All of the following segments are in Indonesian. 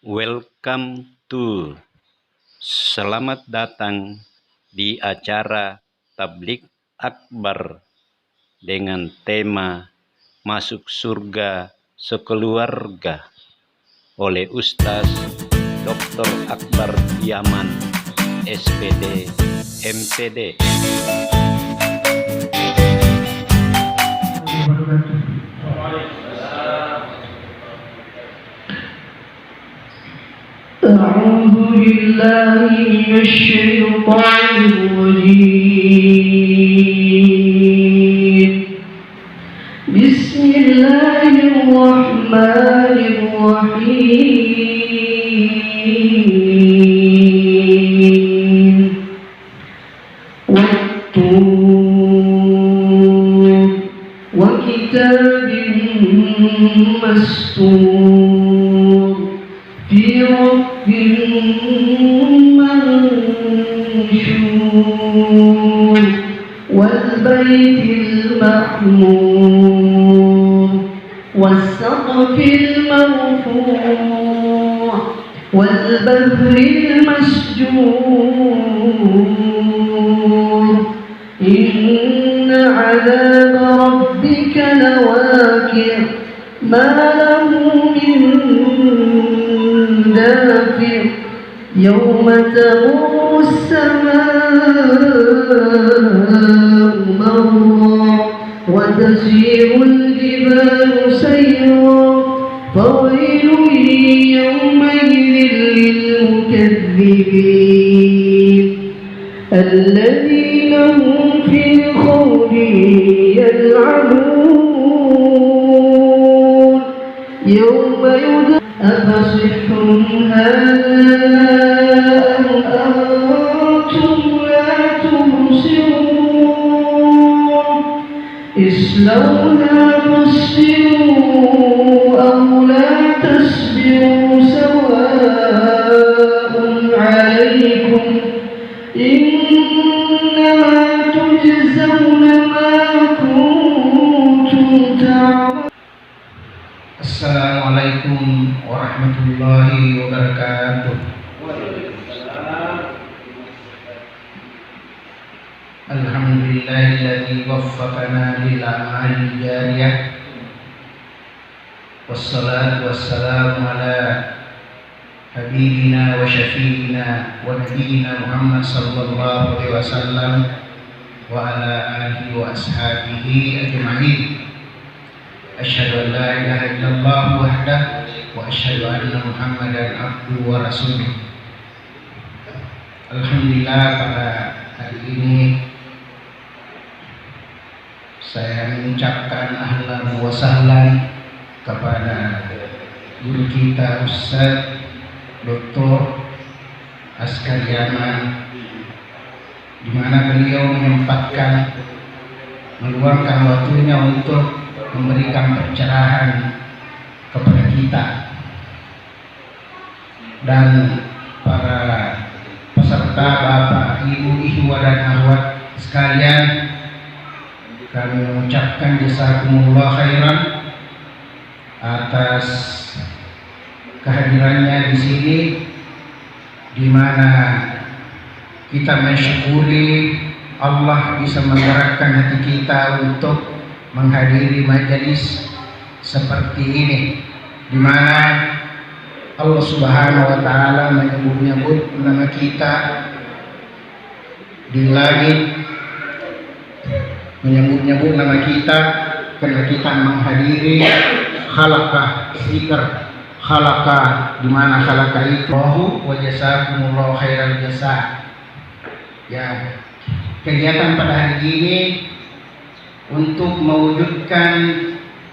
Welcome to Selamat datang di acara Tablik Akbar dengan tema Masuk Surga Sekeluarga oleh Ustaz Dr. Akbar Yaman, SPD, MPD. أعوذ بالله من الشيطان الرجيم. بسم الله الرحمن الرحيم. والطور وكتاب مسطور في رب منشور والبيت المعمور والسقف المرفوع والبحر المسجور إن عذاب ربك لواقع ما له من دافع يوم تمور السماء مرا وتسير الجبال سيرا فويل يومئذ للمكذبين الذين هم في الخوض يلعبون يوم يدعون أفسحر هذا أم أنتم لا تبصرون اصلوها فاصبروا أو لا تصبروا سواء عليكم إنما تجزون ما كنتم تعملون. Assalamualaikum warahmatullahi wabarakatuh. Alhamdulillahilladzi waffaqana lil a'malil jariyah. Wassalatu wassalamu ala habibina wa syafi'ina wa nabiyyina Muhammad sallallahu alaihi wasallam wa ala alihi wa ashabihi ajma'in. Asyhadu an la ilaha illallah wahdah wa asyhadu anna Muhammadan abduhu wa rasuluh. Alhamdulillah, pada hari ini saya mengucapkan ahlan wa sahlan kepada guru kita Ustaz Dr. Askar Yaman, di mana beliau meluangkan waktunya untuk memberikan pencerahan kepada kita dan para peserta, Bapak, Ibu, Ikhwah dan Akhwat sekalian. Kami mengucapkan jazakumullah khairan atas kehadirannya di sini, di mana kita mensyukuri Allah bisa menggerakkan hati kita untuk menghadiri majelis seperti ini, di mana Allah Subhanahu wa taala menyebut nama kita di langit, menyebut nama kita karena kita menghadiri khalaqah zikr, khalaqah, di mana khalaqah itu wa jazakumullahu khairal jasa. Ya, kegiatan pada hari ini untuk mewujudkan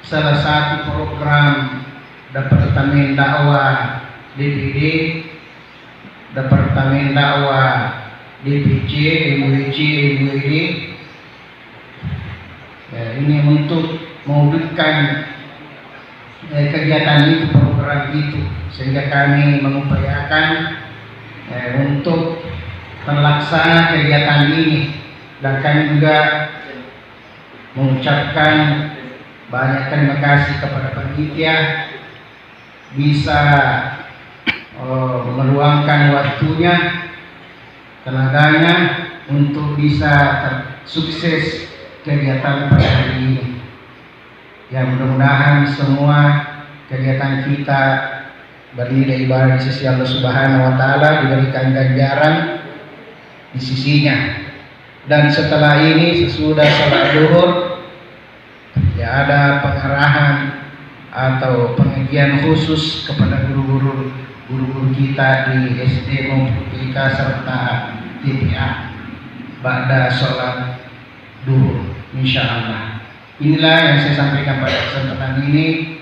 salah satu program Departemen Dakwah DPD, Departemen Dakwah DPC, MWC, MWD. Ya, ini untuk mewujudkan kegiatan itu, program itu, sehingga kami mengupayakan untuk terlaksana kegiatan ini, dan kami juga mengucapkan banyak terima kasih kepada panitia bisa meluangkan waktunya, tenaganya untuk bisa sukses kegiatan pada hari ini. Ya, mudah-mudahan semua kegiatan kita bernilai ibadah di sisi Allah Subhanahu wa taala, diberikan ganjaran di sisinya. Dan setelah ini sesudah salat zuhur ya ada pengarahan atau pengajian khusus kepada guru-guru kita di SD maupun TK serta TPA pada sholat zuhur insyaallah. Inilah yang saya sampaikan pada kesempatan ini.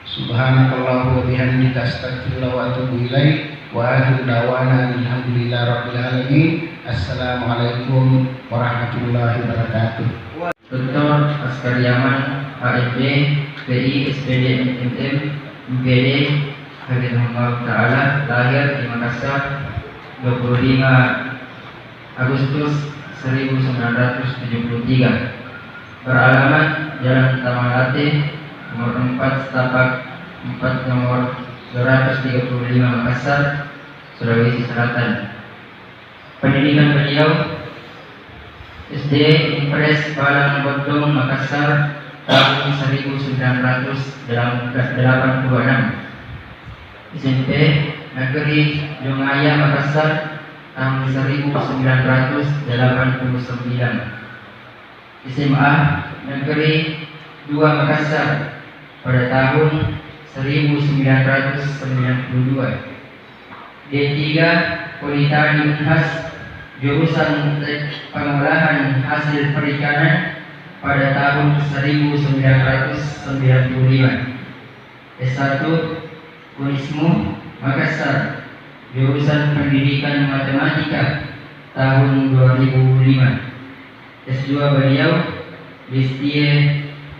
Subhanakallahu wa bihamdika astaghfirullah wa atubu ilaik. Wa akhiru da'wana alhamdulillahirabbil alamin. Assalamualaikum warahmatullahi wabarakatuh. Dr. Askar Yaman, AFD, PI, SPD, MM, MPD, Hafizahullah Ta'ala, lahir di Makassar 25 Agustus 1973. Beralamat Jalan Tamalate, nomor 4 Setapak 4 nomor 235 Makassar, Sulawesi Selatan. Pendidikan beliau SD Impres Balang Bodong Makassar tahun 1986, SMP Negeri Jongaya Makassar tahun 1989, SMA Negeri 2 Makassar pada tahun 1992, D3 Politeknik Unhas jurusan pengolahan hasil perikanan pada tahun 1995, S1 Unismu Makassar jurusan pendidikan matematika tahun 2005, S2 beliau Listie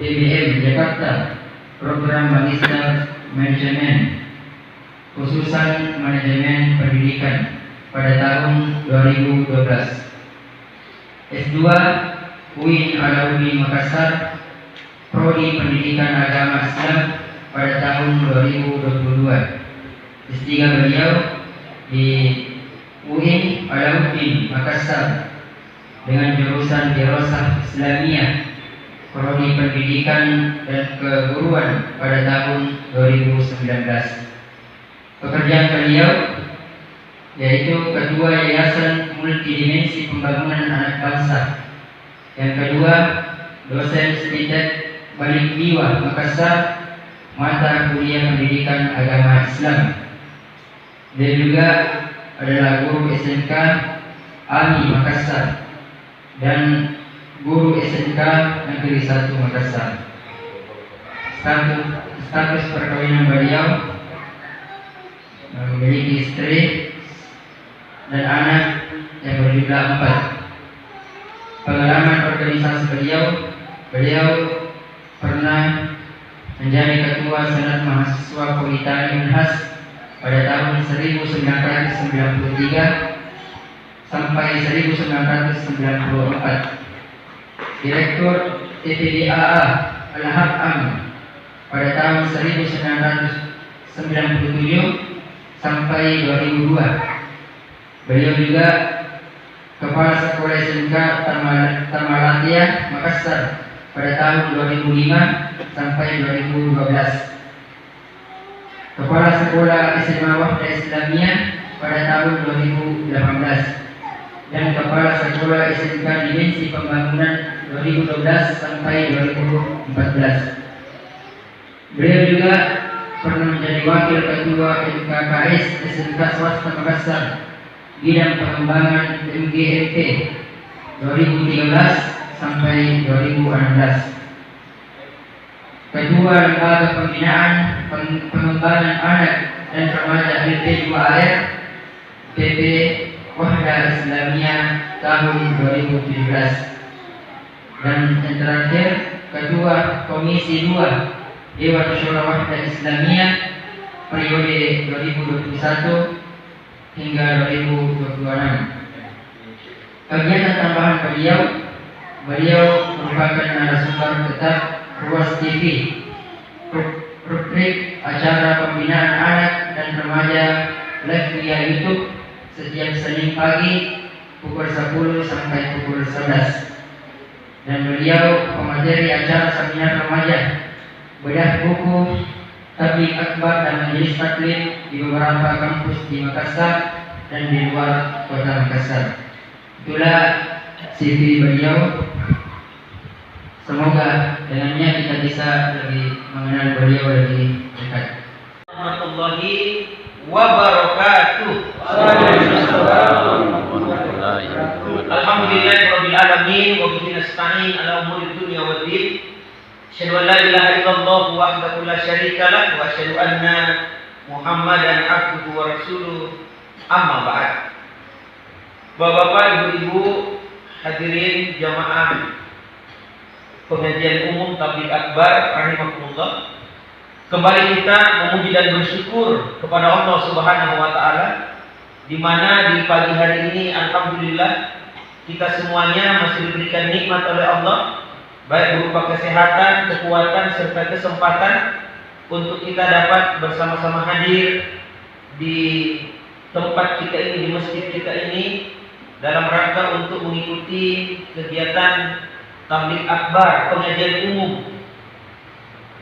PBM Jakarta program Magister Manajemen khususan manajemen pendidikan pada tahun 2012, S2 UIN Alauddin Makassar Prodi Pendidikan Agama Islam pada tahun 2022, S3 beliau di UIN Alauddin Makassar dengan jurusan Dirasah Islamiyah Prodi Pendidikan dan Keguruan pada tahun 2019. Pekerjaan beliau yaitu Ketua Yayasan Multidimensi Pembangunan Anak Bangsa, yang kedua dosen Stintek Balik Jiwa Makassar mata kuliah pendidikan agama Islam, dan juga adalah guru SMK AMI Makassar dan guru SMK Negeri 1 Makassar. Status perkawinan beliau memiliki istri dan anak yang berjumlah 4. Pengalaman organisasi beliau pernah menjadi ketua Senat Mahasiswa Politeknik Unhas pada tahun 1993 sampai 1994, Direktur TPDAA Al-Hakam pada tahun 1997 sampai 2002. Beliau juga Kepala Sekolah SMK Tamalatia Makassar pada tahun 2005 sampai 2012. Kepala Sekolah SMA Wahda Islamiyah pada tahun 2018 dan Kepala Sekolah SMK Dimensi Pembangunan 2012 sampai 2014. Beliau juga pernah menjadi Wakil Ketua MKKS SMK Swasta Makassar bidang pengembangan MGMP 2013 sampai 2016. Ketua Lembaga Pembinaan Pengembangan Anak dan Remaja LP2AR PP Wahda Islamiyah tahun 2017. Dan yang terakhir, Ketua Komisi 2 Dewan Syura Wahda Islamiyah periode 2021 hingga 2026. Kegiatan tambahan beliau merupakan narasumber tetap Ruas TV, rubrik acara pembinaan anak dan remaja live via YouTube setiap Senin pagi pukul 10 sampai pukul 11. Dan beliau pemateri acara seminar remaja bedah buku tabligh akbar dan majelis taklim di beberapa kampus di Makassar dan di luar kota Makassar. Itulah CV beliau. Semoga dengannya kita bisa lebih mengenal beliau lebih dekat. Warahmatullahi wabarakatuh. Alhamdulillahirabbil alamin wa bihi nasta'in ala umuri dunya waddin. Asyhadu an la ilaha illallah wahdahu la syarika lah wa asyhadu anna Muhammadan abduhu wa rasuluh. Amma ba'd. Bapak-bapak, ibu-ibu, hadirin jamaah pengajian umum tabligh akbar rahimakumullah. Kembali kita memuji dan bersyukur kepada Allah Subhanahu wa taala di mana di pagi hari ini alhamdulillah kita semuanya masih diberikan nikmat oleh Allah, baik berupa kesehatan, kekuatan serta kesempatan untuk kita dapat bersama-sama hadir di tempat kita ini, di masjid kita ini dalam rangka untuk mengikuti kegiatan tabligh akbar, pengajian umum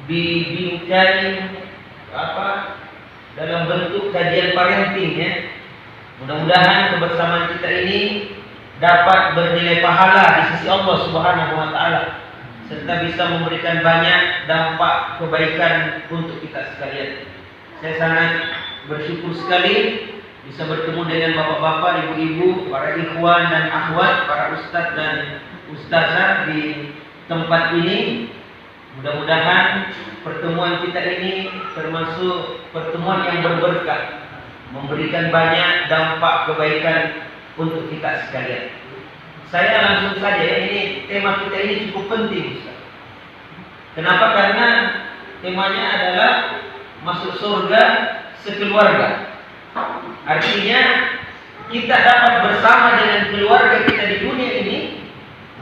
dibingkai dalam bentuk kajian parenting ya. Mudah-mudahan kebersamaan kita ini dapat bernilai pahala di sisi Allah Subhanahu wa taala serta bisa memberikan banyak dampak kebaikan untuk kita sekalian. Saya sangat bersyukur sekali bisa bertemu dengan bapak-bapak, ibu-ibu, para ikhwan dan akhwat, para ustadz dan ustazah di tempat ini. Mudah-mudahan pertemuan kita ini termasuk pertemuan yang berberkah, memberikan banyak dampak kebaikan untuk kita sekalian. Saya langsung saja, ini tema kita ini cukup penting, Ustaz. Kenapa? Karena temanya adalah masuk surga sekeluarga. Artinya kita dapat bersama dengan keluarga kita di dunia ini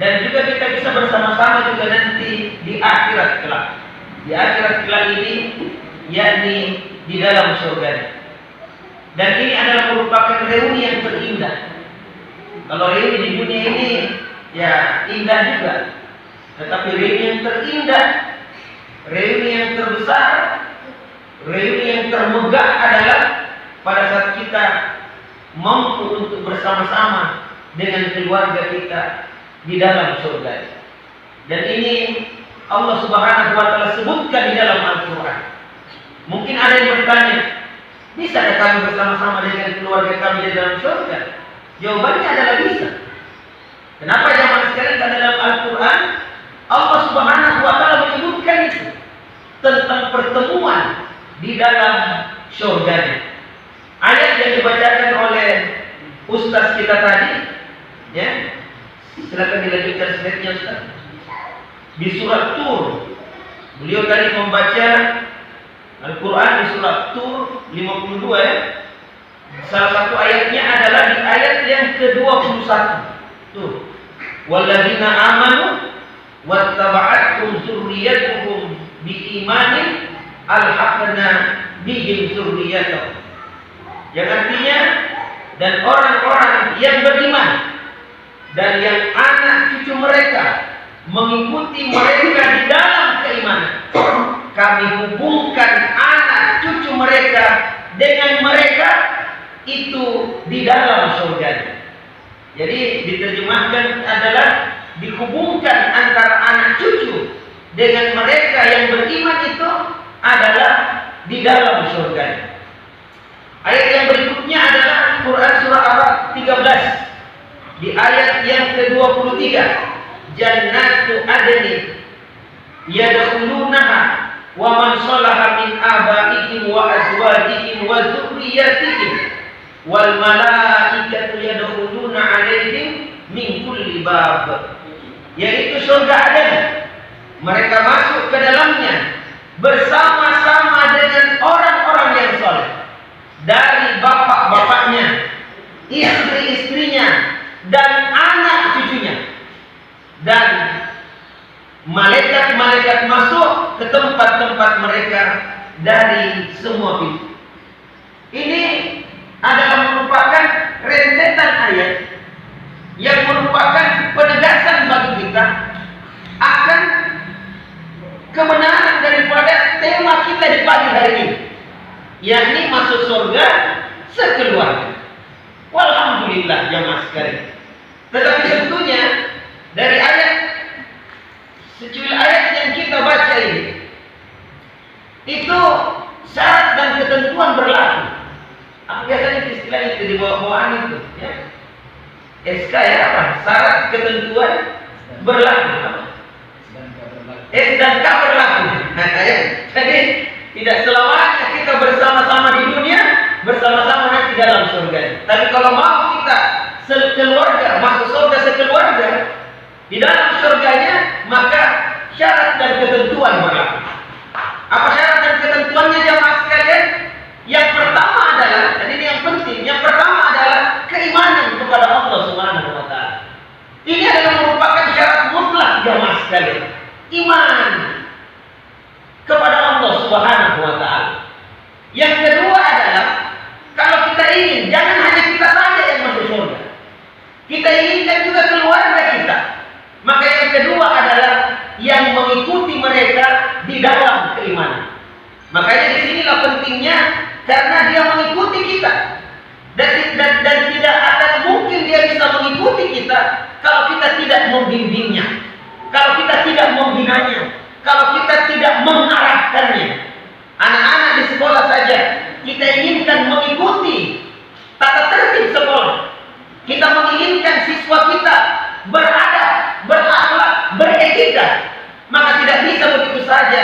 dan juga kita bisa bersama-sama juga nanti di akhirat kelak. Di akhirat kelak ini, yakni di dalam surga. Dan ini adalah merupakan reuni yang terindah. Kalau reuni di dunia ini ya indah juga, tetapi reuni yang terindah, reuni yang terbesar, reuni yang termegah adalah pada saat kita mampu untuk bersama-sama dengan keluarga kita di dalam surga. Dan ini Allah Subhanahu wa taala sebutkan di dalam Al-Qur'an. Mungkin ada yang bertanya, bisakah kami bersama-sama dengan keluarga kami di dalam surga? Jawabannya adalah bisa. Kenapa jamaah sekalian? Karena dalam Al-Qur'an Allah Subhanahu wa taala menyebutkan itu tentang pertemuan di dalam surga. Ayat yang dibacakan oleh ustaz kita tadi, ya. Silakan dilanjutkan slide-nya, Ustaz. Di surat Tur, beliau tadi membaca Al-Quran di surat Tur 52 ya. Salah satu ayatnya adalah di ayat yang ke-21. Tuh. Walladzina amanu wattaba'athum dzurriyyatuhum biimanin alhaqna bihim dzurriyyatahum. Yang artinya dan orang-orang yang beriman dan yang anak cucu mereka mengikuti mereka di dalam keimanan, kami hubungkan anak cucu mereka dengan mereka itu di dalam surga. Jadi diterjemahkan adalah dihubungkan antara anak cucu dengan mereka yang beriman itu adalah di dalam surga. Ayat yang berikutnya adalah Quran surah Araf 13. Di ayat yang ke-23, Jannatu adnin yadkhulunaha wa man salaha min abaihim wa azwajihim wa dzurriyyatihim wal malaikatu yadkhuluna 'alaihim min kulli bab. Yaitu surga Aden. Mereka masuk ke dalamnya bersama-sama dengan orang-orang yang saleh, dari bapak-bapaknya, istri-istrinya, dan anak cucunya. Dan malaikat-malaikat masuk ke tempat-tempat mereka dari semua pintu. Ini adalah merupakan rentetan ayat yang merupakan penegasan bagi kita akan kebenaran daripada tema kita di pagi hari ini, yakni masuk surga sekeluarga. Walhamdulillah jamaah sekalian. Tetapi tentunya dari ayat secuil ayat yang kita baca ini, itu syarat dan ketentuan berlaku. Biasanya istilah itu di bawah-bawahan itu, ya. SK ya apa? Syarat ketentuan berlaku. S dan K berlaku. Nah, jadi tidak selamanya kita bersama-sama di dunia, bersama-sama nanti dalam surga. Tapi kalau mau kita sekeluarga masuk surga sekeluarga, di dalam surganya, maka syarat dan ketentuan berlaku. Apa syarat dan ketentuannya jamaah sekalian? Yang pertama adalah, dan ini yang penting, yang pertama adalah keimanan kepada Allah Subhanahu wa taala. Ini adalah merupakan syarat mutlak jamaah sekalian. Iman kepada Allah Subhanahu wa taala. Yang kedua adalah, kalau kita ingin, jangan hanya kita saja yang masuk surga. Kita inginkan juga keluarga kita. Maka yang kedua adalah yang mengikuti mereka di dalam keimanan. Makanya disinilah pentingnya, karena dia mengikuti kita dan tidak akan mungkin dia bisa mengikuti kita kalau kita tidak membimbingnya, kalau kita tidak membinanya, kalau kita tidak mengarahkannya. Anak-anak di sekolah saja kita inginkan mengikuti tata tertib sekolah. Kita menginginkan siswa kita beradab, berakhlak, beretika. Maka tidak bisa begitu saja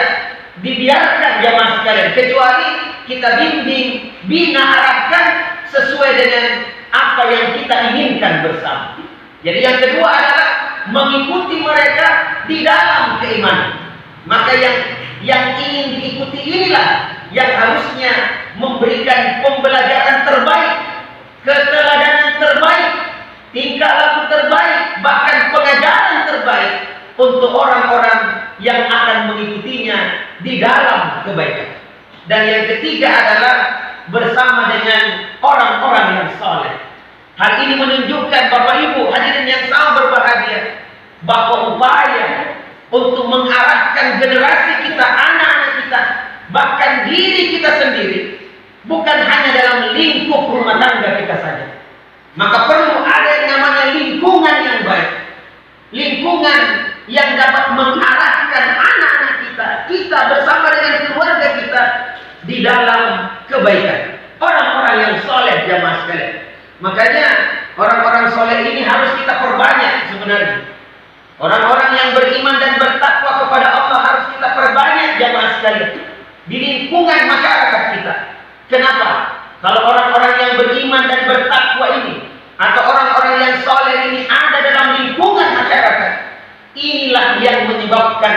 dibiarkan jamaah sekalian, kecuali kita bimbing, bina, arahkan sesuai dengan apa yang kita inginkan bersama. Jadi yang kedua adalah mengikuti mereka di dalam keimanan. Maka yang ingin diikuti inilah yang harusnya memberikan pembelajaran terbaik, keteladanan terbaik, tingkah laku terbaik, bahkan pengajaran terbaik untuk orang-orang yang akan mengikutinya di dalam kebaikan. Dan yang ketiga adalah bersama dengan orang-orang yang saleh. Hal ini menunjukkan Bapak Ibu hadirin yang sangat berbahagia, bahwa upaya untuk mengarahkan generasi kita, anak-anak kita, bahkan diri kita sendiri, bukan hanya dalam lingkup rumah tangga kita saja. Maka perlu ada yang namanya lingkungan yang baik, lingkungan yang dapat mengarahkan anak-anak kita bersama dengan keluarga kita di dalam kebaikan. Orang-orang yang soleh jamaah sekalian. Makanya orang-orang soleh ini harus kita perbanyak sebenarnya. Orang-orang yang beriman dan bertakwa kepada Allah harus kita perbanyak jamaah sekalian di lingkungan masyarakat kita. Kenapa? Kalau orang-orang yang beriman dan bertakwa ini, atau orang-orang yang soleh ini ada dalam lingkungan masyarakat, inilah yang menyebabkan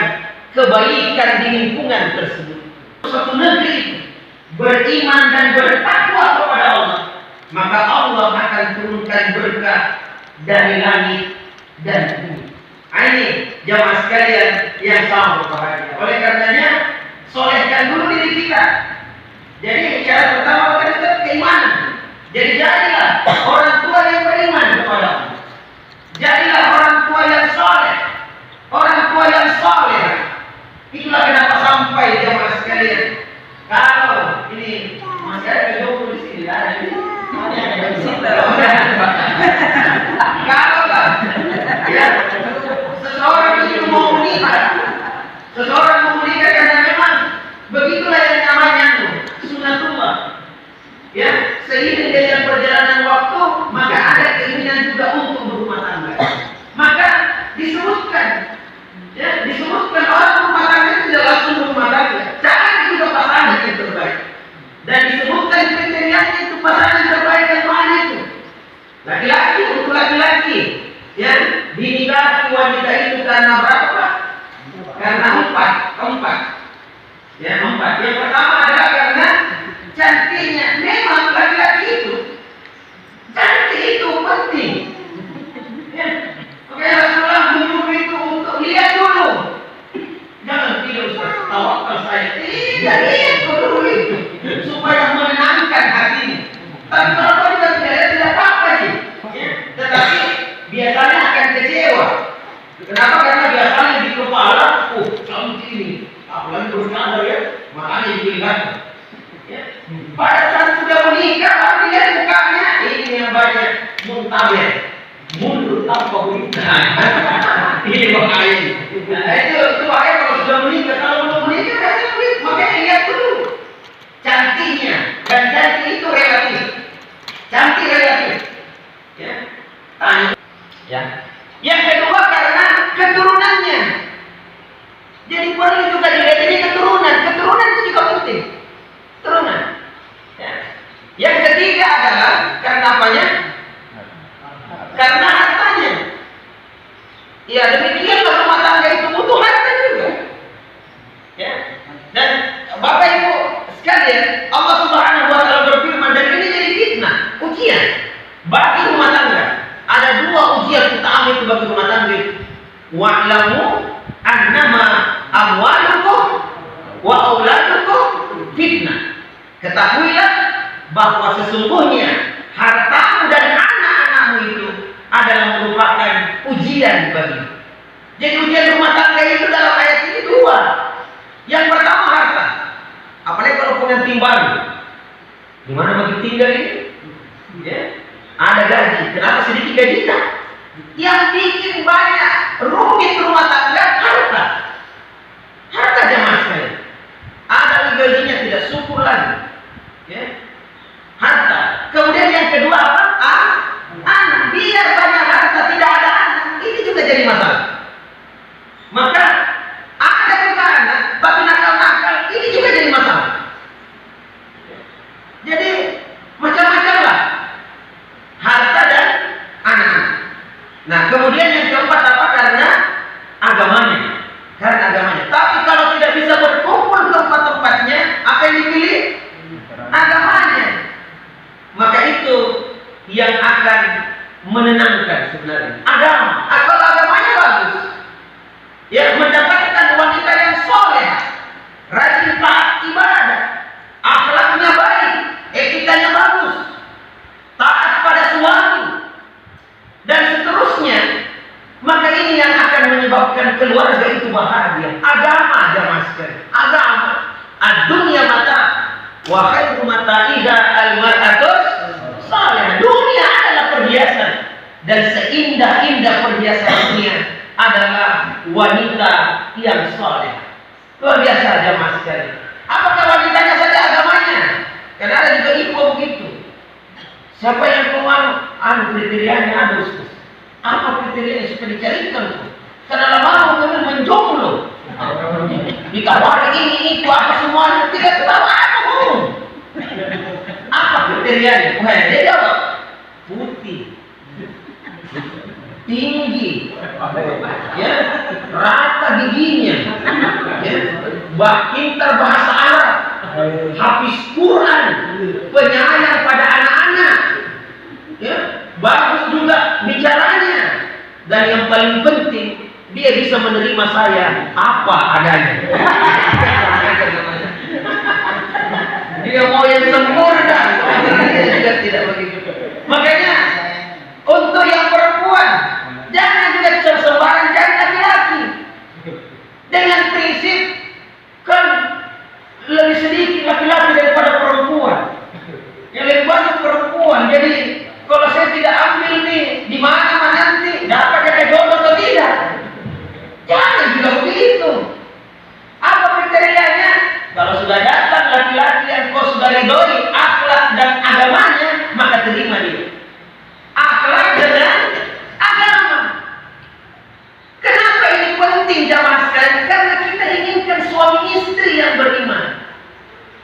kebaikan di lingkungan tersebut. Suatu negeri beriman dan bertakwa kepada Allah, maka Allah akan turunkan berkah dari langit dan bumi. Ini jamaah sekalian yang sama berbahagia. Oleh karenanya, solehkan dulu diri kita. Jadi syarat pertama kita keimanan. Jadi jadilah orang tua yang beriman kepada Allah. Jadilah orang tua yang soleh, orang tua yang soleh. Itulah kenapa sampai jamaah sekalian, kalau ini masih ada jodoh di sini, ada di sini. Kalau lah, ya, seseorang itu mau menikah, seseorang mau menikah karena memang begitulah yang namanya sunatullah. Ya, seiring dengan perjalanan waktu, maka ada keinginan juga untuk berumah tangga. Maka disebutkan, ya, disebutkan orang rumah tangga tidak langsung berumah tangga, cari juga pasangan yang terbaik. Dan disebutkan kriterianya itu pasangan terbaik yang mana itu? Laki-laki untuk laki-laki, ya, dinikahi wanita itu karena berapa? Karena empat. Ya, empat. Yang pertama adalah karena cantiknya. Memang laki-laki itu cantik itu penting. Ya. Oke, Rasulullah menyuruh itu untuk lihat dulu. Jangan tidur tawakal saya. Tidak lihat dulu Tapi kalau kau juga tidak apa-apa sih. Ya. Tetapi biasanya akan kecewa. Kenapa? Karena biasanya di kepala, cantik ini. Apalagi berkadar ya, makanya dilihat. Ya. Pada saat sudah menikah, baru lihat mukanya. Ini yang banyak muntaber. Mundur tanpa berita. Ini bahaya. Nah, itu bahaya kalau sudah menikah. Kalau belum menikah, biasanya begitu. Makanya lihat dulu cantiknya. Dan cantik itu relatif. Cantik relatif. Ya. Tanya. Ya. Yang kedua karena keturunannya. Jadi perlu juga dilihat ini keturunan. Keturunan itu juga penting. Keturunan. Ya. Yang ketiga adalah karena apanya? Karena hartanya. Ya demikianlah rumah tangga itu butuh harta juga. Ya. Dan Bapak Ibu sekalian, Allah Subhanahu wa taala berfirman, dan ini jadi fitnah, ujian bagi rumah tangga. Ada dua ujian utama itu bagi rumah tangga. Wa'lamu annama amwalukum wa auladukum fitnah. Ketahuilah bahwa sesungguhnya hartamu dan anak-anakmu itu adalah merupakan ujian bagi. Jadi ujian rumah tangga itu dalam ayat ini dua. Yang pertama harta. Apalagi kalau pengantin baru. Gimana bagi tinggal ini? Ya. Ada gaji. Kenapa sedikit gajinya? Yang bikin banyak rumit rumah tangga harta. Harta jamaah sekalian. Ada gajinya tidak syukur lagi. Ya. Harta. Kemudian yang kedua apa? Anak. Biar banyak harta tidak ada anak. Ini juga jadi masalah. Maka ada juga anak, tapi nakal-nakal. Ini juga jadi masalah. Jadi macam-macam lah. Harta dan anak-anak. Nah kemudian yang keempat apa? Karena agamanya. Karena agamanya. Tapi kalau tidak bisa berkumpul keempat-empatnya, apa yang dipilih? Agamanya. Maka itu yang akan menenangkan sebenarnya. Agama. Kalau agamanya bagus, ya mendapatkan wanita yang soleh, rajin taat ibadah, akhlaknya baik, etikanya bagus, taat pada suami, dan seterusnya. Maka ini yang akan menyebabkan keluarga itu bahagia. Agama jamaah sekalian. Agama. Ad-dunya mata. Wa khairu mata'iha al-mar'atus salihah. Dunia adalah perhiasan, dan seindah-indah perhiasan dunia adalah wanita yang saleh. Luar biasa jamaah sekalian. Apakah wanitanya saja agamanya? Karena ada juga ibu begitu. Siapa yang keluar kriterianya ada Ustaz. Apa kriterianya supaya dicarikan? Karena lama kemudian menjomblo. Ditawari ini itu apa semuanya tidak tahu apa pun. Apa kriterianya? Wah, dia jawab putih, tinggi, ya, rata giginya, ya, pintar bahasa Arab, hafiz Quran, penyayang pada anak-anak, ya, bagus juga bicaranya, dan yang paling penting dia bisa menerima saya apa adanya. Dia mau yang sempurna, dia juga tidak begitu. Makanya untuk yang perempuan jangan juga sembarang cari laki-laki dengan prinsip kan lebih sedikit laki-laki daripada perempuan, yang lebih banyak perempuan. Jadi kalau saya tidak ambil nih, di mana nanti dapat jadi jodoh atau tidak? Jangan juga begitu. Apa kriterianya? Kalau sudah datang laki-laki yang kau sudah ridhoi akhlak dan agamanya, maka terima dia. Akhlak dan agama. Kenapa ini penting jamaah sekalian? Karena kita inginkan suami istri yang beriman.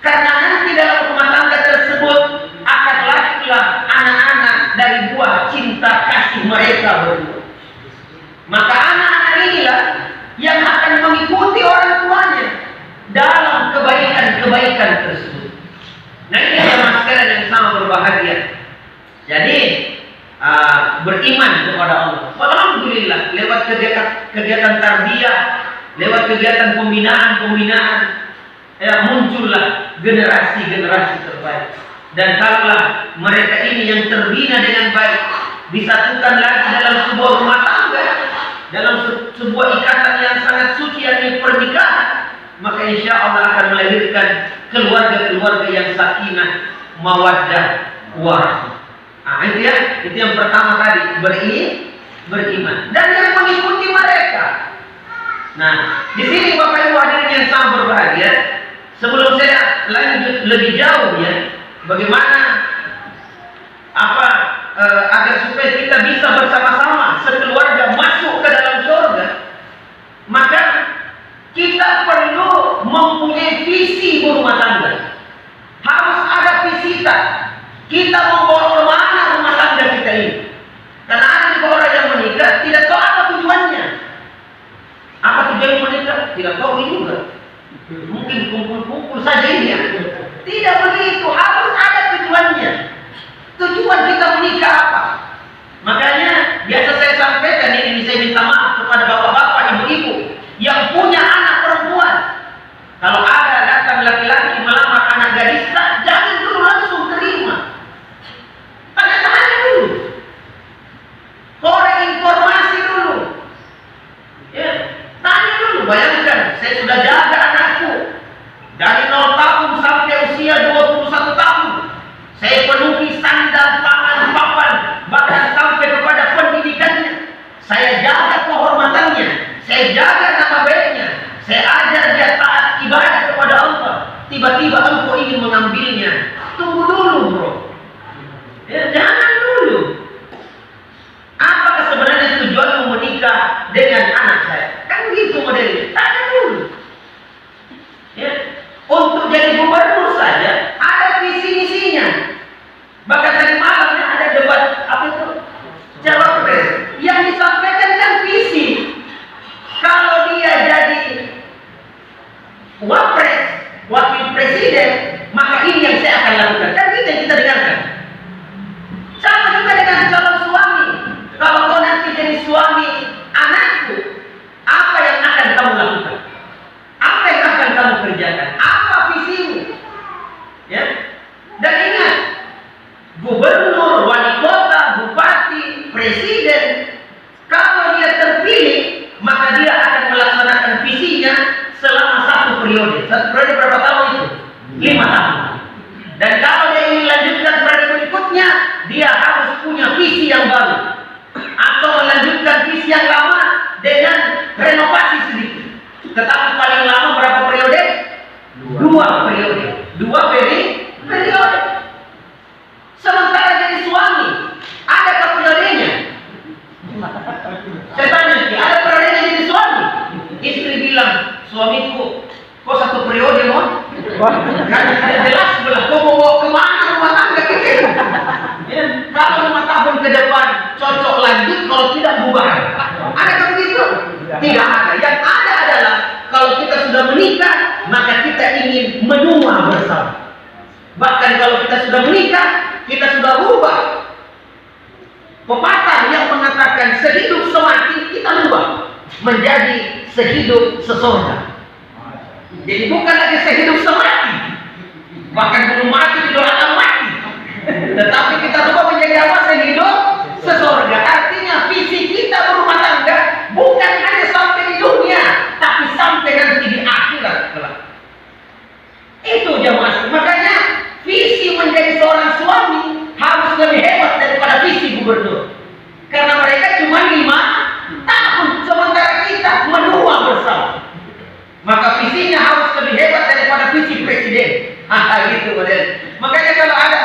Karena nanti dalam rumah tangga tersebut akan lahirlah anak-anak dari buah cinta kasih mereka berdua. Maka anak-anak inilah yang akan mengikuti orang tuanya dalam kebaikan-kebaikan tersebut. Nah ini jamaah sekalian yang sama berbahagia. Jadi beriman kepada Allah. Alhamdulillah lewat kegiatan tarbiyah, lewat kegiatan pembinaan, muncullah generasi-generasi terbaik. Dan kalaulah mereka ini yang terbina dengan baik, disatukan lagi dalam sebuah rumah tangga, dalam sebuah ikatan yang sangat suci, yakni pernikahan, maka insya Allah akan melahirkan keluarga-keluarga yang sakinah, mawaddah, warahmah. Nah, itu yang pertama tadi, beriman dan yang mengikuti mereka. Nah, di sini Bapak Ibu hadirin yang sangat berbahagia, sebelum saya lanjut lebih jauh ya, bagaimana agar supaya kita bisa bersama-sama sekeluarga masuk ke dalam surga, maka kita perlu mempunyai visi berumah tangga. Harus ada visita. Kita membawa kemana rumah tangga kita ini? Karena ada juga orang yang menikah tidak tahu apa tujuannya. Apa tujuan menikah? Tidak tahu juga. Mungkin kumpul-kumpul saja ini ya. Tidak begitu. Harus ada tujuannya. Tujuan kita menikah apa? Makanya biasa saya sampaikan ini, saya minta maaf kepada bapak-bapak, ibu-ibu yang punya anak perempuan. Kalau ada datang laki-laki melamar anak gadisnya, jangan dulu langsung terima. Tanya-tanya dulu. Korek informasi dulu. Ya, tanya dulu. Bayangkan, saya sudah jaga anakku dari 0 tahun sampai usia 21 tahun. Saya penuhi sandal, pangan, papan, bahkan sampai kepada pendidikannya. Saya jaga kehormatannya, saya jaga nama baiknya, saya ajar dia taat ibadah kepada Allah. Tiba-tiba engkau ingin mengambilnya, tunggu dulu bro. Ya, jangan dulu. Apakah sebenarnya tujuanmu menikah dengan anak saya? Kan gitu modelnya. Tanya dulu. Ya, untuk jadi gubernur saja ada visi misinya. Bahkan tadi malamnya ada debat cawapres yang disampaikan kan visi. Kalau dia jadi wapres, wakil presiden, maka ini yang saya akan lakukan. Kan kita dengarkan. Sama juga dengan calon suami. Kalau kau nanti jadi suami anakku, apa yang akan kamu lakukan? Apa yang akan kamu kerjakan? Apa visimu? Ya. Dan ingat, gubernur, wali kota, bupati, presiden, kalau dia terpilih, maka dia akan melaksanakan visinya selama 1 periode. 1 periode berapa tahun itu? 5 tahun. Dan kalau dia ingin lanjutkan periode berikutnya, dia harus punya visi yang baru, atau melanjutkan visi yang lama dengan renovasi sedikit. Tetapi paling lama berapa periode? 2 periode. 2 periode. Sementara jadi suami, adakah periodenya? Saya tanya, ada periodenya jadi suami? Istri bilang, suamiku, kok 1 periode mau? Kan tidak jelas belah, kok mau kemana rumah tangga kita? Ya, kalau 5 tahun ke depan cocok lanjut, kalau tidak bubar. Adakah begitu? Tidak ada. Yang ada adalah kalau kita sudah menikah, maka kita ingin menua bersama. Bahkan kalau kita sudah menikah, kita sudah rubah. Pepatah yang mengatakan sehidup semati, kita rubah menjadi sehidup sesorga. Jadi bukan lagi sehidup semati, bahkan belum mati juga akan mati, tetapi kita rubah menjadi apa? Sehidup sesorga. Artinya visi kita berumah tangga bukan hanya sampai di dunia, tapi sampai nanti di akhirat kelak. Itu jamaah. Makanya visi menjadi seorang suami harus lebih hebat daripada visi gubernur. Karena mereka cuma 5 tahun, sementara kita menua bersama. Maka visinya harus lebih hebat daripada visi presiden. Gitu model. Makanya kalau ada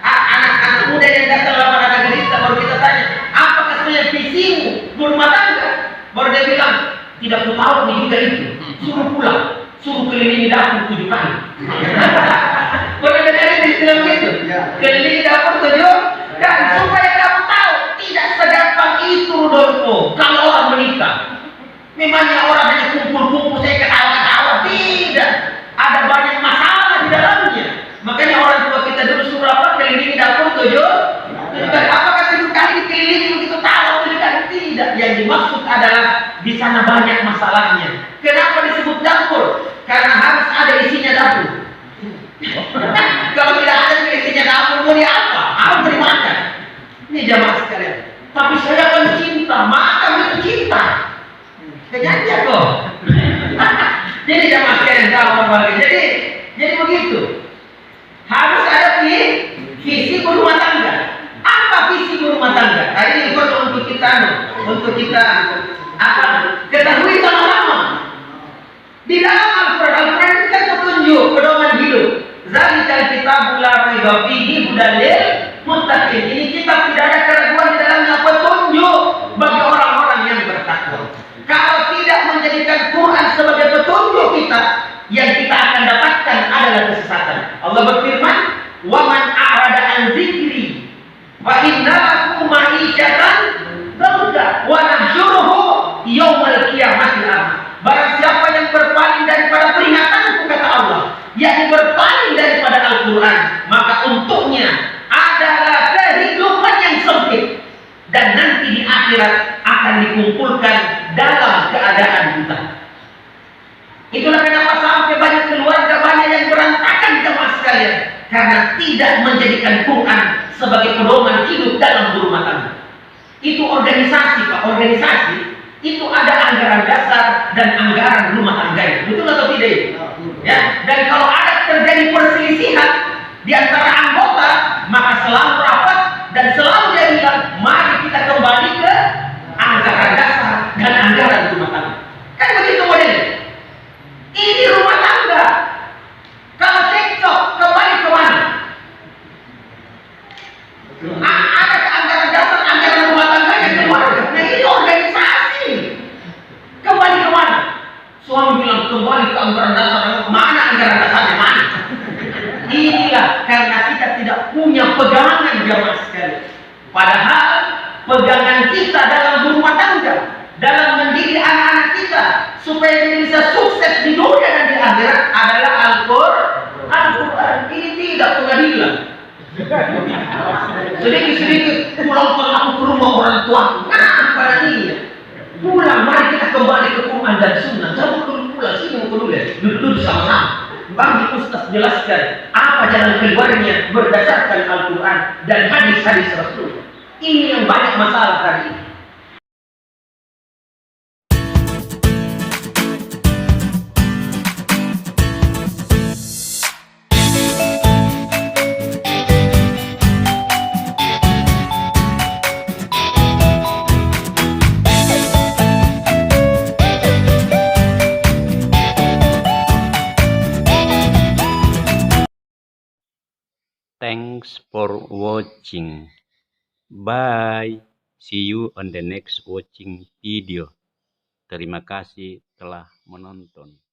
anak-anak muda yang datang lamar anak gadis, baru kita tanya, apakah sebenarnya visimu berumah tangga? Baru dia bilang, tidak tahu nih juga itu. Suruh pulang, suruh kelilingi dapur 7 kali. Boleh dengar istilah begitu? Kelilingi dapur 7 kali supaya kamu tahu tidak segampang itu Rudolfo kalau orang menikah. Memangnya orang hanya kumpul-kumpul saya ketawa-ketawa, tidak. Ada banyak masalah di dalamnya. Makanya orang tua kita dulu suruh apa? Kelilingi dapur 7 kali. Apakah 7 kali dikelilingi begitu tahu 7 kali? Tidak. Yang dimaksud adalah di sana banyak masalahnya. Kenapa disebut dapur? Karena harus ada isinya dapur. Kalau tidak ada isinya dapur, Ini jamaah sekalian. Tapi saya pencinta, maka itu cinta. Kenyanya kok. Jadi jamaah sekalian tahu jadi begitu. Harus ada visi berumah tangga. Apa visi berumah tangga? Nah, ini untuk kita ketahui sama-sama. Di dalam Al-Quran itu kan petunjuk, pedoman hidup. Zalikal kitabul la raiba fihi hudalil muttaqin. Ini kitab tidak ada keraguan di dalamnya, petunjuk bagi orang-orang yang bertakwa. Kalau tidak menjadikan Quran sebagai petunjuk kita, yang kita akan dapatkan adalah kesesatan. Allah berfirman, "Wa man a'rada an dzikri fa inna lahu ma'isyatan dhanka wa nahsyuruhu yaumal qiyamati a'ma." Barang siapa yang berpaling daripada peringatanku, kata Allah, yakni berpaling daripada Al-Quran, maka untuknya adalah kehidupan yang sempit, dan nanti di akhirat akan dikumpulkan dalam keadaan buta. Itulah kenapa sampai banyak keluarga banyak yang berantakan, jemaah sekalian, karena tidak menjadikan Quran sebagai pedoman hidup dalam berumah tangga. Itu organisasi, Pak, organisasi itu ada anggaran dasar dan anggaran rumah tangga. Betul atau tidak? Ya, dan kalau ada terjadi perselisihan di antara anggota, maka selalu rapat dan selalu dia bilang, mari kita kembali ke anggaran dasar dan anggaran rumah tangga. Kan begitu modelnya. Ini rumah tangga. Kalau cekcok, kembali ke mana? Ada anggaran dasar, anggaran rumah tangga yang keluarga. Nah, ini organisasi. Kembali ke mana? Suami bilang kembali ke anggaran dasar. Mana anggaran dasarnya? Mana? Inilah karena kita tidak punya pegangan, jamaah sekalian. Padahal pegangan kita dalam berumah tangga, dalam mendidik anak-anak kita supaya dia bisa sukses di dunia dan di akhirat adalah Al-Quran. Ini tidak pengadilan. Sedikit-sedikit pulang aku ke rumah orang tua. Kenapa ini? Pulang, mari kita kembali ke Quran dan Sunnah. Jangan dulu pulang, sini mau dulu ya. Duduk sama-sama. Bang Ustaz jelaskan apa jalan keluarnya berdasarkan Al-Quran dan hadis-hadis Rasul. Ini yang banyak masalah hari ini. Thanks for watching. Bye. See you on the next watching video. Terima kasih telah menonton.